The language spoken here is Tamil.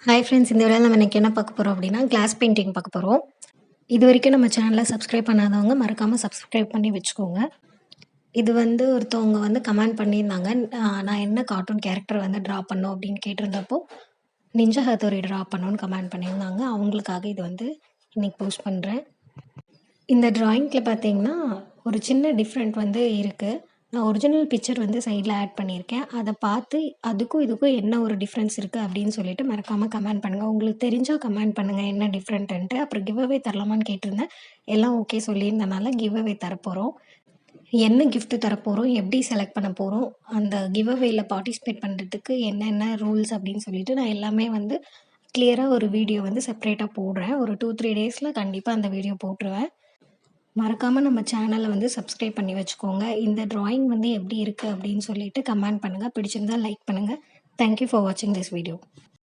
ஹாய் ஃப்ரெண்ட்ஸ், இந்த வீடியோவில் நம்ம இன்றைக்கி என்ன பார்க்க போகிறோம் அப்படின்னா கிளாஸ் பெயிண்டிங் பார்க்க போகிறோம். இது வரைக்கும் நம்ம சேனலை சப்ஸ்கிரைப் பண்ணாதவங்க மறக்காமல் சப்ஸ்கிரைப் பண்ணி வச்சுக்கோங்க. இது ஒருத்தவங்க கமெண்ட் பண்ணியிருந்தாங்க. நான் என்ன கார்ட்டூன் கேரக்டர் ட்ரா பண்ணோம் அப்படின்னு கேட்டிருந்தப்போ நிஞ்சா ஹத்தோரி ட்ரா பண்ணோன்னு கமெண்ட் பண்ணியிருந்தாங்க. அவங்களுக்காக இது இன்றைக்கி போஸ்ட் பண்ணுறேன். இந்த ட்ராயிங்கில் பார்த்தீங்கன்னா ஒரு சின்ன டிஃப்ரெண்ட் இருக்குது. நான் ஒரிஜினல் பிக்சர் சைடில் ஆட் பண்ணியிருக்கேன். அதை பார்த்து அதுக்கும் இதுக்கும் என்ன ஒரு டிஃப்ரென்ஸ் இருக்குது அப்படின்னு சொல்லிட்டு மறக்காமல் கமெண்ட் பண்ணுங்கள். உங்களுக்கு தெரிஞ்சால் கமெண்ட் பண்ணுங்கள் என்ன டிஃப்ரெண்ட்டுன்ட்டு. அப்புறம் கிவ் அவே தரலாமான்னு கேட்டிருந்தேன். எல்லாம் ஓகே சொல்லியிருந்தனால கிவ் அவே தரப்போகிறோம். என்ன கிஃப்ட் தரப்போகிறோம், எப்படி செலக்ட் பண்ண போகிறோம், அந்த கிவ் அவேயில் பார்ட்டிசிபேட் பண்ணுறதுக்கு என்னென்ன ரூல்ஸ் அப்படின்னு சொல்லிட்டு நான் எல்லாமே கிளியராக ஒரு வீடியோ செப்பரேட்டாக போடுறேன். ஒரு 2-3 டேஸில் கண்டிப்பாக அந்த வீடியோ போட்டுருவேன். மறக்காமல் நம்ம சேனலை சப்ஸ்கிரைப் பண்ணி வச்சுக்கோங்க. இந்த ட்ராயிங் எப்படி இருக்குது அப்படின்னு சொல்லிட்டு கமெண்ட் பண்ணுங்கள். பிடிச்சிருந்தா லைக் பண்ணுங்கள். தேங்க்யூ ஃபார் வாட்சிங் திஸ் வீடியோ.